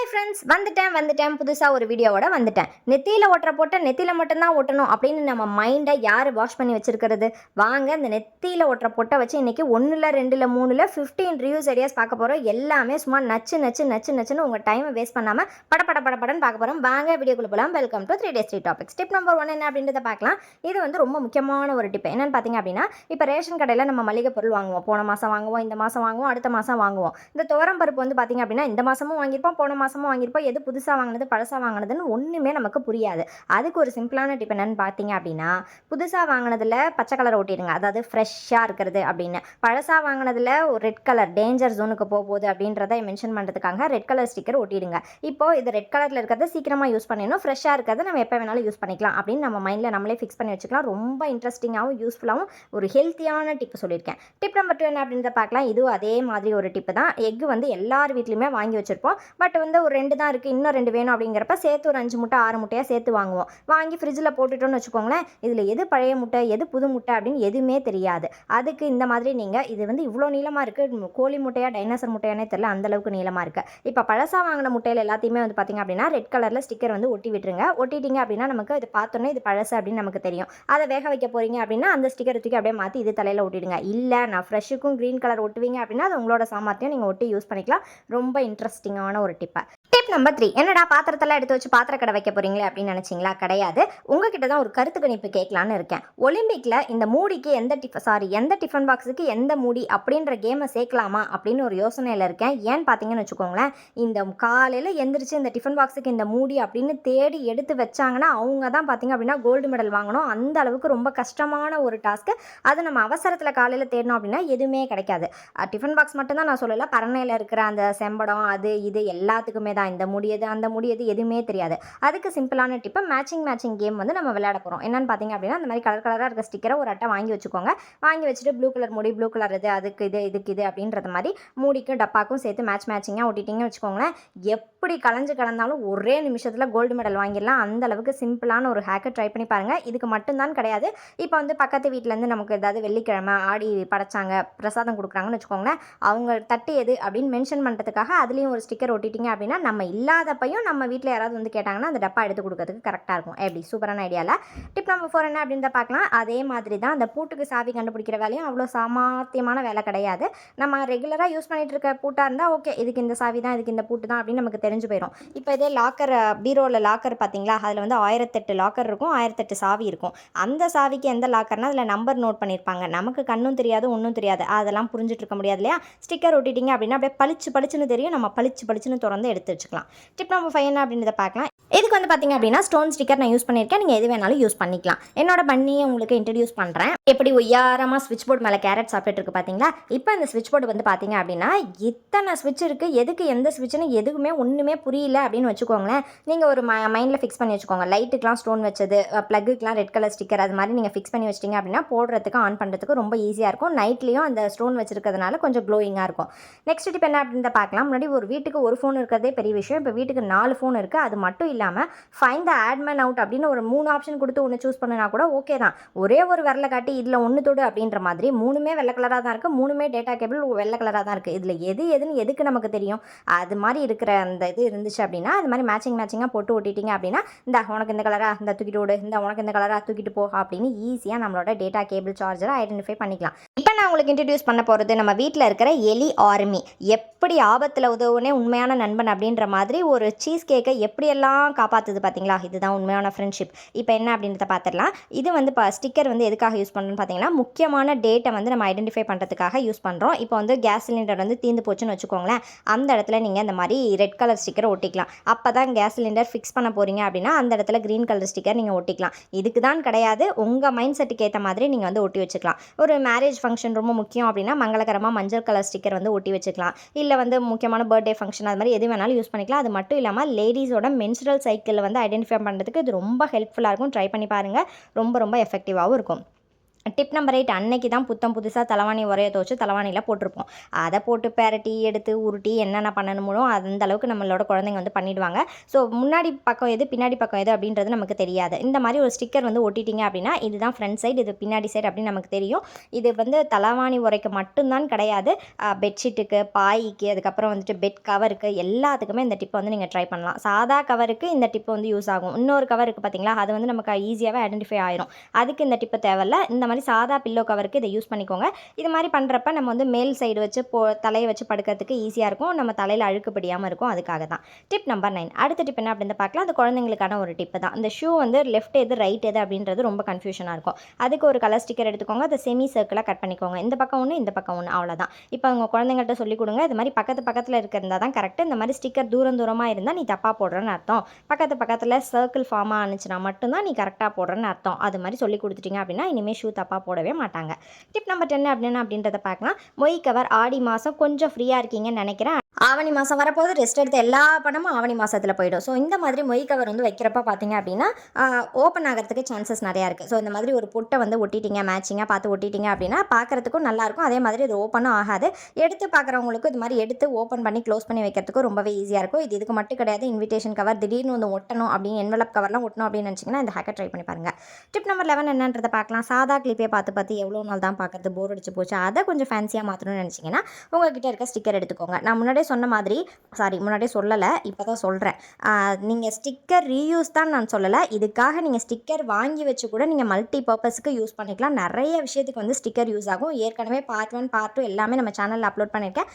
Friends வந்துட்டேன் புதுசாக ஒரு வீடியோவோட வந்துட்டேன். நெத்தியில் ஒட்டுற போட்ட நெத்தியில் மட்டும்தான் ஒட்டணும் அப்படின்னு நம்ம மைண்டை யார் வாஷ் பண்ணி வச்சிருக்கிறது? வாங்க இந்த நெத்தியில் ஒட்டுற பொட்டை வச்சு இன்றைக்கி 1 2 3 15 ரிவ்யூஸ் ஐடியாஸ் பார்க்க போகிறோம். எல்லாமே சும்மா நச்சுன்னு உங்கள் டைமை வேஸ்ட் பண்ணாமல் படன்னு பார்க்க போகிறோம். வாங்க வீடியோக்குள்ள போகலாம். Welcome to 3 Days 3 Topics. Tip number 1 என்ன அப்படின்றத பார்க்கலாம். இது வந்து ரொம்ப முக்கியமான ஒரு டிப். என்னென்னு பார்த்தீங்க அப்படின்னா, இப்போ ரேஷன் கடையில் நம்ம மளிகை பொருள் வாங்குவோம். போன மாதம் வாங்குவோம், இந்த மாதம் வாங்குவோம், அடுத்த மாதம் வாங்குவோம். இந்த துவரம் பருப்பு வந்து பார்த்தீங்க அப்படின்னா இந்த மாதமும் வாங்கியிருப்போம், போன மாதமும் வாங்கியிருப்போம். எது புதுசாக வாங்கினது பழசாக வாங்கினதுன்னு ஒன்றுமே நமக்கு புரியாது. அதுக்கு ஒரு சிம்பிளான டிப் என்னன்னு பார்த்தீங்க அப்படின்னா, புதுசாக வாங்கினதில் பச்சை கலர் ஒட்டிடுங்க, அதாவது ஃப்ரெஷ்ஷாக இருக்கிறது அப்படின்னு. பழசாக வாங்கினதில் ஒரு ரெட் கலர் டேஞ்சர் ஜோனுக்கு போகுது அப்படின்றத மென்ஷன் பண்ணுறதுக்காக ரெட் கலர் ஸ்டிக்கர் ஒட்டிடுங்க. இப்போ இது ரெட் கலரில் இருக்கிறத சீக்கிரமாக யூஸ் பண்ணிடணும், ஃப்ரெஷ்ஷாக இருக்கிறத நம்ம எப்போ வேணாலும் யூஸ் பண்ணிக்கலாம் அப்படின்னு நம்ம மைண்டில் நம்மளே ஃபிக்ஸ் பண்ணி வச்சுக்கலாம். ரொம்ப இன்ட்ரெஸ்டிங்காகவும் யூஸ்ஃபுல்லாகவும் ஒரு ஹெல்த்தியான டிப் சொல்லியிருக்கேன். டிப் நம்பர் 2 என்ன அப்படின்றத பார்க்கலாம். இதுவும் அதே மாதிரி ஒரு டிப்பு தான். எக்கு வந்து எல்லார் வீட்லையுமே வாங்கி வச்சுருப்போம். பட் வந்து ஒரு 2 தான் இருக்குது, இன்னும் 2 வேணும் அப்படிங்கிறப்ப சேர்த்து ஒரு 5 முட்டை 6 முட்டையாக சேர்த்து வாங்குவோம். வாங்கி ஃப்ரிட்ஜில் போட்டுட்டோன்னு வச்சுக்கோங்களேன், இதில் எது பழைய முட்டை எது புது முட்டை அப்படின்னு எதுவுமே தெரியாது. அதுக்கு இந்த மாதிரி நீங்கள் இது வந்து இவ்வளோ நீளமாக இருக்குது, கோழி முட்டையா டைனோசர் முட்டையானே தெரியல, அந்தளவுக்கு நீளமாக இருக்குது. இப்போ பழசாக வாங்கின முட்டையில் எல்லாத்தையுமே வந்து பார்த்திங்க அப்படின்னா ரெட் கலரில் ஸ்டிக்கர் வந்து ஒட்டி விட்டுருங்க. ஒட்டிட்டிங்க அப்படின்னா நமக்கு இது பார்த்தோன்னே இது பழசு அப்படின்னு நமக்கு தெரியும். அதை வேக வைக்க போகிறீங்க அப்படின்னா அந்த ஸ்டிக்கர் தூக்கி அப்படியே மாற்றி இது தலையில் ஒட்டிடுங்க. இல்லை நான் ஃப்ரெஷ்ஷுக்கும் க்ரீன் கலர் ஒட்டுவீங்க அப்படின்னா அது உங்களோட சாமர்த்தியம், நீங்கள் ஒட்டி யூஸ் பண்ணிக்கலாம். ரொம்ப இன்ட்ரெஸ்டிங்கான ஒரு டிப்பை. டிப் நம்பர் 3, என்னடா பாத்திரத்தெல்லாம் எடுத்து வச்சு பாத்திர கடை வைக்க போறீங்களே அப்படின்னு நினைச்சிங்களா? கிடையாது. உங்ககிட்ட தான் ஒரு கருத்து கணிப்பு கேட்கலான்னு இருக்கேன். ஒலிம்பிக்ல இந்த மூடிக்கு எந்த டிஃபன் பாக்ஸுக்கு எந்த மூடி அப்படின்ற கேமை சேர்க்கலாமா அப்படின்னு ஒரு யோசனையில் இருக்கேன். ஏன்னு பார்த்தீங்கன்னு வச்சுக்கோங்களேன், இந்த காலையில் எந்திரிச்சு இந்த டிஃபன் பாக்ஸுக்கு இந்த மூடி அப்படின்னு தேடி எடுத்து வச்சாங்கன்னா அவங்க தான் பார்த்தீங்க அப்படின்னா கோல்டு மெடல் வாங்கணும். அந்த அளவுக்கு ரொம்ப கஷ்டமான ஒரு டாஸ்க்கு. அது நம்ம அவசரத்தில் காலையில் தேடணும் அப்படின்னா எதுவுமே கிடைக்காது. டிஃபன் பாக்ஸ் மட்டும்தான் நான் சொல்லலை, பரணையில் இருக்கிற அந்த செம்படம் அது இது எல்லாத்துக்குமே தான் இந்த முடியது அந்த முடியது எதுவுமே தெரியாது. அதுக்கு சிம்பிளான டிப்பு, மேட்சிங் கேம் வந்து நம்ம விளையாட போகிறோம். என்னன்னு பார்த்தீங்க அப்படின்னா, அந்த மாதிரி கலராக இருக்க ஸ்டிக்கரை ஒரு அட்டை வாங்கி வச்சுக்கோங்க. வாங்கி வச்சுட்டு ப்ளூ கலர் மூடி, ப்ளூ கலர் இது அதுக்கு இது இதுக்கு இது அப்படின்றது மாதிரி மூடிக்கும் டப்பாக்கும் சேர்த்து மேட்சிங்காக ஒட்டிட்டிங்கன்னு வச்சுக்கோங்களேன். எப்படி கலைஞ்சு கிடந்தாலும் ஒரே நிமிஷத்தில் கோல்டு மெடல் வாங்கிடலாம். அந்த அளவுக்கு சிம்பிளான ஒரு ஹேக்கை ட்ரை பண்ணி பாருங்கள். இதுக்கு மட்டும்தான் கிடையாது. இப்போ வந்து பக்கத்து வீட்டிலேருந்து நமக்கு ஏதாவது வெள்ளிக்கிழமை ஆடி படைச்சாங்க பிரசாதம் கொடுக்குறாங்கன்னு வச்சுக்கோங்களேன், அவங்க தட்டு எது அப்படின்னு மென்ஷன் பண்ணுறதுக்காக அதுலேயும் ஒரு ஸ்டிக்கர் ஒட்டிட்டிங்க அப்படின்னா நம்ம இல்லாதப்பையும் நம்ம வீட்டில் யாராவது வந்து கேட்டாங்கன்னா அந்த டப்பா எடுத்து கொடுக்கறதுக்கு கரெக்டாக இருக்கும். எப்படி சூப்பரான ஐடியாவில். டிப் நம்பர் 4 என்ன அப்படின்றத பார்க்கலாம். அதே மாதிரி தான் அந்த பூட்டுக்கு சாவி கண்டுபிடிக்கிற வேலையும் அவ்வளோ சாமர்த்தியமான வேலை கிடையாது. நம்ம ரெகுலராக யூஸ் பண்ணிகிட்டு இருக்க பூட்டாக இருந்தால் ஓகே, இதுக்கு இந்த சாவி தான் இதுக்கு இந்த பூட்டு தான் அப்படின்னு நமக்கு தெரிஞ்சு போயிடும். இப்போ இதே லாக்கர், பீரோவில் லாக்கர் பார்த்தீங்களா, அதில் வந்து 1008 லாக்கர் இருக்கும், 1008 சாவி இருக்கும். அந்த சாவிக்கு எந்த லாக்கர்னால் அதில் நம்பர் நோட் பண்ணியிருப்பாங்க. நமக்கு கண்ணும் தெரியாது ஒன்றும் தெரியாது, அதெல்லாம் புரிஞ்சுட்டு இருக்க முடியாது இல்லையா? ஸ்டிக்கர் ஒட்டிட்டிங்க அப்படின்னா அப்படியே பளிச்சுன்னு தெரியும், நம்ம பளிச்சுன்னு திறந்து எடுத்து வச்சுக்கலாம். டிப் நம்பர் 5 என்ன அப்படின்றத பார்க்கலாம். இதுக்கு வந்து பார்த்தீங்க அப்படின்னா ஸ்டோன் ஸ்டிக்கர் நான் யூஸ் பண்ணியிருக்கேன். நீங்கள் எது வேணாலும் யூஸ் பண்ணிக்கலாம். என்னோட பண்ணியை உங்களுக்கு இன்ட்ரடியூஸ் பண்ணுறேன். எப்படி ஒய்யாரமாக ஸ்விட்ச் போர்டு மேலே கேரட் சாப்பிட்டு இருக்கு பார்த்தீங்களா? இப்போ இந்த ஸ்விட்ச் போர்டு வந்து பார்த்தீங்க அப்படின்னா இத்தனை ஸ்விட்ச் இருக்குது, எதுக்கு எந்த ஸ்விட்ச்னு எதுவுமே ஒன்றுமே புரியல அப்படின்னு வச்சுக்கோங்களேன். நீங்கள் ஒரு மைண்டில் ஃபிக்ஸ் பண்ணி வச்சுக்கோங்க. லைட்டுக்கெலாம் ஸ்டோன் வச்சது, ப்ளக்குக்கெலாம் ரெட் கலர் ஸ்டிக்கர், அது மாதிரி நீங்கள் ஃபிக்ஸ் பண்ணி வச்சிட்டிங்க அப்படின்னா போடுறதுக்கு ஆன் பண்ணுறதுக்கு ரொம்ப ஈஸியாக இருக்கும். நைட்லேயும் அந்த ஸ்டோன் வச்சிருக்கிறதுனால கொஞ்சம் க்ளோயிங்காக இருக்கும். நெக்ஸ்ட் டிப் என்ன அப்படின்றத பார்க்கலாம். முன்னாடி ஒரு வீட்டுக்கு ஒரு ஃபோன் இருக்கிறதே பெரிய விஷயம். இப்போ வீட்டுக்கு 4 ஃபோன் இருக்குது. அது மட்டும் இல்லாமல் ஃபைண்ட் த ஆட்மேன் அவுட் அப்படின்னு ஒரு 3 ஆப்ஷன் கொடுத்து ஒன்று சூஸ் பண்ணினா கூட ஓகே தான். ஒரே ஒரு விரலை காட்டி இதில் ஒன்று தொடு அப்படின்ற மாதிரி 3மே வெள்ளை கலராக தான் இருக்குது, 3மே டேட்டா கேபிள் வெள்ளை கலராக தான் இருக்குது. இதில் எதுன்னு எதுக்கு நமக்கு தெரியும்? அது மாதிரி இருக்கிற அந்த இது இருந்துச்சு அப்படின்னா அது மாதிரி மேட்சிங்காக போட்டு ஓட்டிட்டிங்க அப்படின்னா இந்த உனக்கு இந்த கலராக இந்த தூக்கிட்டு ஓடு, இந்த உனக்கு இந்த கலராக தூக்கிட்டு போ அப்படின்னு ஈஸியாக நம்மளோட டேட்டா கேபிள் சார்ஜரை ஐடென்டிஃபை பண்ணிக்கலாம். இப்போ நான் உங்களுக்கு இன்ட்ரடியூஸ் பண்ண போகிறது நம்ம வீட்டில் இருக்கிற எலி ஆர்மி. எப்படி ஆபத்தில் உதவுனே உண்மையான நண்பன் அப்படின்ற மாதிரி ஒரு சீஸ் கேக்கை எப்படியெல்லாம் காப்பாற்றுது பார்த்தீங்களா? இதுதான் உண்மையான ஃப்ரெண்ட்ஷிப். இப்போ என்ன அப்படின்றத பார்த்துடலாம். இது வந்து ஸ்டிக்கர் வந்து எதுக்காக யூஸ் பண்ணுறோன்னு பார்த்தீங்கன்னா, முக்கியமான டேட்டை வந்து நம்ம ஐடென்டிஃபை பண்ணுறதுக்காக யூஸ் பண்ணுறோம். இப்போ வந்து கேஸ் சிலிண்டர் வந்து தீர்ந்து போச்சுன்னு வச்சுக்கோங்களேன், அந்த இடத்துல நீங்கள் இந்த மாதிரி ரெட் கலர் ஸ்டிக்கரை ஒட்டிக்கலாம். அப்போ தான் கேஸ் சிலிண்டர் ஃபிக்ஸ் பண்ண போகிறீங்க அப்படின்னா அந்த இடத்துல க்ரீன் கலர் ஸ்டிக்கர் நீங்கள் ஒட்டிக்கலாம். இதுக்கு தான் கிடையாது, உங்கள் மைண்ட் செட்டுக்கு ஏற்ற மாதிரி நீங்கள் வந்து ஒட்டி வச்சுக்கலாம். ஒரு மேரேஜ் ஃபங்க்ஷன் ரொம்ப முக்கியம் அப்படின்னா மங்களகரமாக மஞ்சள் கலர் ஸ்டிக்கர் வந்து ஒட்டி வச்சுக்கலாம். இல்லை வந்து முக்கியமான பர்த்டே ஃபங்க்ஷன் அது மாதிரி எது வேணாலும் யூஸ் பண்ணிக்கலாம். அது மட்டும் இல்லாமல் லேடிஸோட மென்ஸ்ட்ரல் சைக்கிளில் வந்து ஐடென்டிஃபை பண்ணுறதுக்கு இது ரொம்ப ஹெல்ப்ஃபுல்லாக இருக்கும். ட்ரை பண்ணி பாருங்கள், ரொம்ப எஃபெக்டிவாகவும் இருக்கும். டிப் நம்பர் 8 அன்னைக்கு தான் புத்தம் புதுசாக தலைவாணி உரைய துவச்சி தலைவாணியில் போட்டிருப்போம். அதை போட்டு பெரட்டி எடுத்து உருட்டி என்னென்ன பண்ணணுமோ அந்த அளவுக்கு நம்மளோட குழந்தைங்க வந்து பண்ணிடுவாங்க. ஸோ முன்னாடி பக்கம் எது பின்னாடி பக்கம் எது அப்படின்றது நமக்கு தெரியாது. இந்த மாதிரி ஒரு ஸ்டிக்கர் வந்து ஒட்டிட்டீங்க அப்படின்னா இதுதான் ஃப்ரண்ட் சைடு, இது பின்னாடி சைடு அப்படின்னு நமக்கு தெரியும். இது வந்து தலைவாணி உரைக்கு மட்டும்தான் கிடையாது, பெட்ஷீட்டுக்கு, பாய்க்கு, அதுக்கப்புறம் வந்துட்டு பெட் கவருக்கு எல்லாத்துக்குமே இந்த டிப்பை வந்து நீங்கள் ட்ரை பண்ணலாம். சாதா கவருக்கு இந்த டிப்பு வந்து யூஸ் ஆகும். இன்னொரு கவருக்கு பார்த்தீங்களா, அது வந்து நமக்கு ஈஸியாகவே ஐடென்டிஃபை ஆயிரும். அதுக்கு இந்த டிப்பு தேவையில்ல. இந்த மாதிரி சாதா பில்லோ கவருக்கு இதை யூஸ் பண்ணிக்கோங்க. இது மாதிரி பண்ணுறப்ப நம்ம வந்து மேல் சைடு வச்சு தலையை வச்சு படுக்கிறதுக்கு ஈஸியாக இருக்கும். நம்ம தலையில் அழுக்கு படியாமல் இருக்கும். அதுக்காக தான். டிப் நம்பர் 9 அடுத்த டிப் என்ன அப்படின்னு பார்க்கலாம். அது குழந்தைங்களுக்கான ஒரு டிப்பு தான். இந்த ஷூ வந்து லெஃப்ட் எது ரைட் எது அப்படின்றது ரொம்ப கன்ஃபியூஷனாக இருக்கும். அதுக்கு ஒரு கலர் ஸ்டிக்கர் எடுத்துக்கோங்க. அதை செமி சர்க்கிளாக கட் பண்ணிக்கோங்க. இந்த பக்கம் ஒன்று, இந்த பக்கம் ஒன்று, அவ்வளோதான். இப்போ உங்கள் குழந்தைங்கள்ட்ட சொல்லிக் கொடுங்க. இது மாதிரி பக்கத்தில் இருக்கிறதா தான் கரெக்ட். இந்த மாதிரி ஸ்டிக்கர் தூரமாக இருந்தால் நீ தப்பாக போடுறேன்னு அர்த்தம். பக்கத்தில் சர்க்கிள் ஃபார்ம் ஆனிச்சுன்னா மட்டும்தான் நீ கரெக்டாக போடுறேன்னு அர்த்தம். அது மாதிரி சொல்லி கொடுத்துட்டீங்க அப்படின்னா இனிமேல் ஷூ தப்பாக போடவே மாட்டாங்க. டிப் நம்பர் 10 அப்படின்றத பார்க்கலாம். மொய் கவர் ஆடி மாதம் கொஞ்சம் ஃப்ரீயாக இருக்கீங்கன்னு நினைக்கிறேன். ஆவணி மாதம் வரப்போது ரெஸ்ட் எடுத்த எல்லா பணமும் ஆவணி மாதத்தில் போயிடும். ஸோ இந்த மாதிரி மொய் கவர் வந்து வைக்கிறப்ப பார்த்தீங்க அப்படின்னா ஓப்பன் ஆகிறதுக்கு சான்சஸ் நிறையா இருக்குது. ஸோ இந்த மாதிரி ஒரு பொட்டை வந்து ஒட்டிட்டீங்க, மேட்சிங்காக பார்த்து ஒட்டிட்டீங்க அப்படின்னா பார்க்குறதுக்கும் நல்லாயிருக்கும். அதே மாதிரி இது ஓப்பனும் ஆகாது. எடுத்து பார்க்குறவங்களுக்கு இது மாதிரி எடுத்து ஓப்பன் பண்ணி க்ளோஸ் பண்ணி வைக்கிறதுக்கும் ரொம்பவே ஈஸியாக இருக்கும். இதுக்கு மட்டும் கிடையாது. இன்விடேஷன் கவர் திடீர்னு வந்து ஒட்டணும் அப்படின்னு என்வலப் கவர்லாம் ஒட்டணும் அப்படின்னு நினச்சிங்கன்னா இந்த ஹேக்கை ட்ரை பண்ணி பாருங்கள். டிப் நம்பர் 11 என்னன்றதை பார்க்கலாம். சாதா கிளிப்பே பார்த்து எவ்வளோ நாள் தான் பார்க்குறது, போர் அடிச்சு போச்சு. அதை கொஞ்சம் ஃபேன்சியாக மாற்றணும்னு நினச்சிங்கன்னா உங்கள்கிட்ட இருக்க ஸ்டிக்கர் எடுத்துக்கோங்க. நான் முன்னாடியே சொன்ன மாதிரி முன்னாடியே சொல்லலை, இப்போ தான் சொல்கிறேன். நீங்கள் ஸ்டிக்கர் ரீயூஸ் தான் நான் சொல்லலை. இதுக்காக நீங்கள் ஸ்டிக்கர் வாங்கி வச்சு கூட நீங்கள் மல்டி பர்பஸ்க்கு யூஸ் பண்ணிக்கலாம். நிறைய விஷயத்துக்கு வந்து ஸ்டிக்கர் யூஸ் ஆகும். ஏற்கனவே பார்ட் 1 பார்ட் 2 எல்லாமே நம்ம சேனலில் அப்லோட் பண்ணியிருக்கேன்.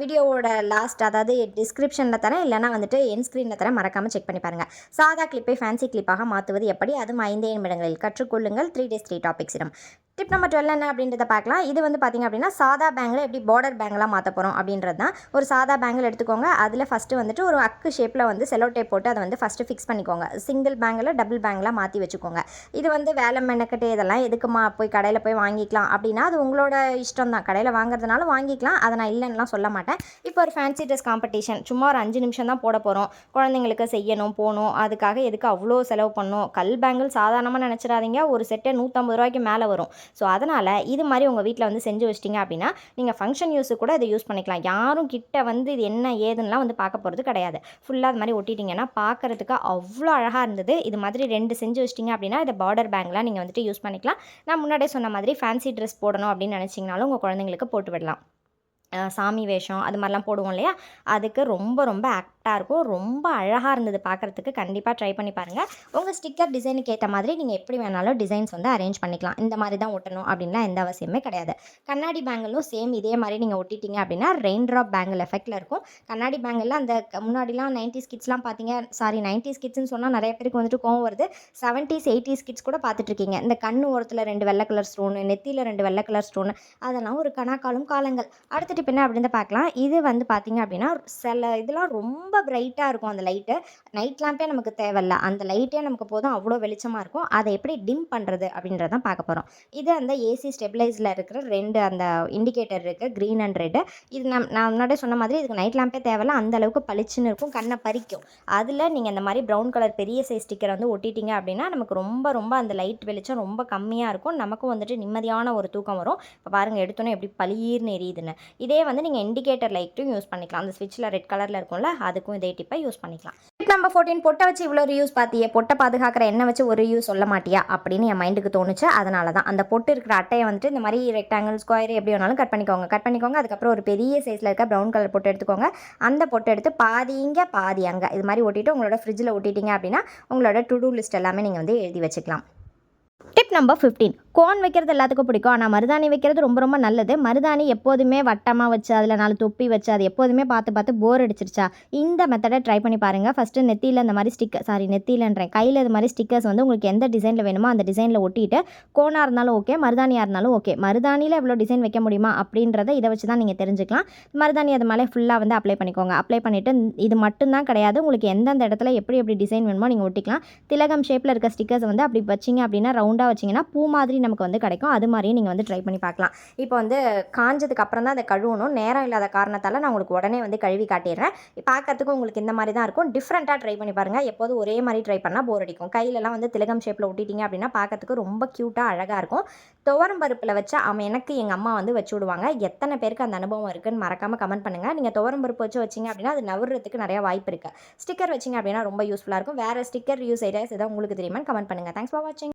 வீடியோவோட லாஸ்ட் அதாவது டிஸ்கிரிப்ஷனில் தரேன், இல்லைனா வந்துட்டு என் ஸ்க்ரீனில் தரேன், மறக்காமல் செக் பண்ணி பாருங்கள். சாதா கிளிப்பை ஃபேன்சி கிளிப்பாக மாற்றுவது எப்படி, அதுவும் 5 நிமிடங்களில் கற்றுக்கொள்ளுங்கள். 3 days 3 topics இடம். டிப் நம்பர் 12 என்ன அப்படின்றத பார்க்கலாம். இது வந்து பார்த்திங்க அப்படின்னா சாதா பேங்கில் எப்படி பார்டர் பேங்கெலாம் மாற்ற போகிறோம் அப்படின்றது தான். ஒரு சாதா பேங்கில் எடுத்துக்கோங்க. அதில் ஃபஸ்ட்டு வந்துட்டு ஒரு அக்கு ஷேப்பில் வந்து செலோ டேப் போட்டு அதை வந்து ஃபஸ்ட்டு ஃபிக்ஸ் பண்ணிக்கோங்க. சிங்கிள் பேங்கில் டபுள் பேங்கில் மாற்றி வச்சுக்கோங்க. இது வந்து வேலை மெனக்கட்டு இதெல்லாம் எதுக்குமா போய் கடையில் போய் வாங்கிக்கலாம் அப்படின்னா அது உங்களோட இஷ்டம் தான். கடையில் வாங்குறதுனால வாங்கிக்கலாம், அதை நான் இல்லைன்னுலாம் சொல்ல மாட்டேன். இப்போ ஒரு ஃபேன்சி ட்ரெஸ் காம்படிஷன் சும்மா ஒரு 5 நிமிஷம் தான் போட போகிறோம். குழந்தைங்களுக்கு செய்யணும், போகணும், அதுக்காக எதுக்கு அவ்வளோ செலவு பண்ணணும். கல் பேங்கிள் சாதாரணமாக நினச்சிடாதீங்க, ஒரு செட்டே 150 ரூபாய்க்கு மேலே வரும். ஸோ அதனால் இது மாதிரி உங்கள் வீட்டில் வந்து செஞ்சு வச்சிட்டிங்க அப்படின்னா நீங்கள் ஃபங்க்ஷன் யூஸு கூட இதை யூஸ் பண்ணிக்கலாம். யாரும் கிட்ட வந்து இது என்ன ஏதுன்னெலாம் வந்து பார்க்க போகிறது கிடையாது. ஃபுல்லாக அது மாதிரி ஒட்டிட்டிங்கன்னா பார்க்குறதுக்கு அவ்வளோ அழகாக இருந்தது. இது மாதிரி 2 செஞ்சு வச்சிட்டிங்க அப்படின்னா இதை பார்டர் பேங்க்லாம் நீங்கள் வந்துட்டு யூஸ் பண்ணிக்கலாம். நான் முன்னாடியே சொன்ன மாதிரி ஃபேன்சி ட்ரெஸ் போடணும் அப்படின்னு நினச்சிங்கனாலும் உங்கள் குழந்தைங்களுக்கு போட்டு விடலாம். சாமி வேஷம் அது மாதிரிலாம் போடுவோம் இல்லையா, அதுக்கு ரொம்ப ஆக்டாக இருக்கும். ரொம்ப அழகாக இருந்தது பார்க்குறதுக்கு. கண்டிப்பாக ட்ரை பண்ணி பாருங்கள். உங்கள் ஸ்டிக்கர் டிசைனுக்கு ஏற்ற மாதிரி நீங்கள் எப்படி வேணாலும் டிசைன்ஸ் வந்து அரேஞ்ச் பண்ணிக்கலாம். இந்த மாதிரி தான் ஒட்டணும் அப்படின்லாம் எந்த அவசியமே கிடையாது. கண்ணாடி பேங்கிளும் சேம் இதே மாதிரி நீங்கள் ஒட்டிட்டீங்க அப்படின்னா ரெயின் ட்ராப் பேங்கிள் எஃபெக்டில் இருக்கும். கண்ணாடி பேங்கிளில் அந்த முன்னாடிலாம் 90s கிட்ஸ்லாம் பார்த்தீங்க, 90s கிட்ஸ்ன்னு சொன்னால் நிறைய பேருக்கு வந்துட்டு கோவம் வருது. 70s 80s கிட்ஸ் கூட பார்த்துட்ருக்கீங்க. இந்த கண்ணு ஓரத்தில் 2 வெள்ளை கலர் ஸ்டோனு, நெத்தியில் 2 வெள்ளை கலர் ஸ்டோனு, அதெல்லாம் ஒரு கணக்காலும் காலங்கள். அடுத்துட்டு என்ன அப்படின்னு பார்க்கலாம். இது வந்து பார்த்தீங்க அப்படின்னா சில இதெல்லாம் ரொம்ப பிரைட்டாக இருக்கும். அந்த லைட்டு நைட் லேம்பே நமக்கு தேவையில்ல, அந்த லைட்டே நமக்கு போதும், அவ்வளோ வெளிச்சமாக இருக்கும். அதை எப்படி டிம் பண்ணுறது அப்படின்றதான் பார்க்க போகிறோம். இது அந்த ஏசி ஸ்டெபிளைஸில் இருக்கிற 2 அந்த இண்டிகேட்டர் இருக்குது, க்ரீன் அண்ட் ரெட்டு. இது நான் முன்னாடியே சொன்ன மாதிரி இதுக்கு நைட் லேம்பே தேவையில்ல, அந்த அளவுக்கு பளிச்சுன்னு இருக்கும், கண்ணை பறிக்கும். அதில் நீங்கள் இந்த மாதிரி ப்ரௌன் கலர் பெரிய சைஸ் ஸ்டிக்கர் வந்து ஒட்டிட்டீங்க அப்படின்னா நமக்கு ரொம்ப அந்த லைட் வெளிச்சம் ரொம்ப கம்மியாக இருக்கும். நமக்கும் வந்துட்டு நிம்மதியான ஒரு தூக்கம் வரும். இப்போ பாருங்கள், எடுத்தோன்னே எப்படி பளிர்னு எரியுதுன்னு. இதே வந்து நீங்கள் இண்டிகேட்டர் லைட்டும் யூஸ் பண்ணிக்கலாம். அந்த ஸ்விட்சில் ரெட் கலரில் இருக்கும்ல, அதுக்கும் இதே டிப்பை யூஸ் பண்ணிக்கலாம். டிப் நம்பர் 14 பொட்டை வச்சு இவ்வளோ ரியூஸ் பார்த்தியே, பொட்டை பாதுகாக்கிற எண்ணெய் வச்சு ஒரு ரியூஸ் சொல்ல மாட்டியா அப்படின்னு என் மைண்டுக்கு தோணுச்சு. அதனால தான் அந்த பொட்டு இருக்கிற அட்டையை வந்துட்டு இந்த மாதிரி ரெக்டாங்கிள், ஸ்கொயர் எப்படி வேணாலும் கட் பண்ணிக்கோங்க. அதுக்கப்புறம் ஒரு பெரிய சைஸில் இருக்க ப்ரௌன் கலர் பொட்டு எடுத்துக்கோங்க. அந்த பொட்டு எடுத்து பாதி இங்கே பாதி அங்கே இது மாதிரி ஒட்டிட்டு உங்களோட ஃப்ரிட்ஜில் ஒட்டிட்டீங்க அப்படின்னா உங்களோட டு டூ லிஸ்ட் எல்லாமே நீங்கள் வந்து எழுதி வச்சுக்கலாம். டிப் நம்பர் 15 கோன் வைக்கிறது எல்லாத்துக்கும் பிடிக்கும். ஆனால் மருதாணி வைக்கிறது ரொம்ப நல்லது. மருதாணி எப்போதுமே வட்டமாக வச்சு அதில் 4 தொப்பி வச்சு அது எப்போதுமே பார்த்து போர் அடிச்சிருச்சா, இந்த மெத்தடை ட்ரை பண்ணி பாருங்கள். ஃபஸ்ட்டு நெத்தியில் இந்த மாதிரி நெத்தியிலன்றேன் கையில் இது மாதிரி ஸ்டிக்கர்ஸ் வந்து உங்களுக்கு எந்த டிசைனில் வேணுமோ அந்த டிசைனில் ஒட்டிட்டு கோனாக இருந்தாலும் ஓகே, மருதாணியாக இருந்தாலும் ஓகே. மருதாணியில் எவ்வளோ டிசைன் வைக்க முடியுமா அப்படின்றத இதை வச்சு தான் நீங்கள் தெரிஞ்சுக்கலாம். மருதாணி அது மேலே ஃபுல்லாக வந்து அப்ளை பண்ணிக்கோங்க. அப்ளை பண்ணிவிட்டு இது மட்டும்தான் கிடையாது, உங்களுக்கு எந்தெந்த இடத்துல எப்படி டிசைன் வேணுமோ நீங்கள் ஒட்டிக்கலாம். திலகம் ஷேப்பில் இருக்க ஸ்டிக்கர்ஸ் வந்து அப்படி வச்சிங்க அப்படின்னா ரவுண்டாக வச்சு வச்சிங்கன்னா பூ மாதிரி நமக்கு வந்து கிடைக்கும். அது மாதிரியே நீங்கள் வந்து ட்ரை பண்ணி பார்க்கலாம். இப்போ வந்து காஞ்சதுக்கு அப்புறம் தான் அதை கழுவணும். நேரம் இல்லாத காரணத்தால் நான் உங்களுக்கு உடனே வந்து கழுவி காட்டிடுறேன். பார்க்கறதுக்கும் உங்களுக்கு இந்த மாதிரி தான் இருக்கும். டிஃப்ரெண்ட்டாக ட்ரை பண்ணி பாருங்கள். எப்போதும் ஒரே மாதிரி ட்ரை பண்ணால் போர் அடிக்கும். கையிலலாம் வந்து திலகம் ஷேப்பில் ஒட்டிட்டீங்க அப்படின்னா பார்க்கறதுக்கு ரொம்ப க்யூட்டாக அழகாக இருக்கும். துவரம் பருப்பில் வச்சா எனக்கு எங்கள் அம்மா வந்து வச்சு விடுவாங்க. எத்தனை பேருக்கு அந்த அனுபவம் இருக்குன்னு மறக்காமல் கமெண்ட் பண்ணுங்கள். நீங்கள் துவரம் பருப்பு வச்சு வச்சிங்க அப்படின்னா அது நவுறதுக்கு நிறையா வாய்ப்பு இருக்குது. ஸ்டிக்கர் வச்சிங்க அப்படின்னா ரொம்ப யூஸ்ஃபுல்லாக இருக்கும். வேறு ஸ்டிக்கர் யூஸ் ஐடியாஸ் ஏதாவது உங்களுக்கு தெரியுமான்னு கமெண்ட் பண்ணுங்கள். தேங்க்ஸ் ஃபார் வாட்சிங்.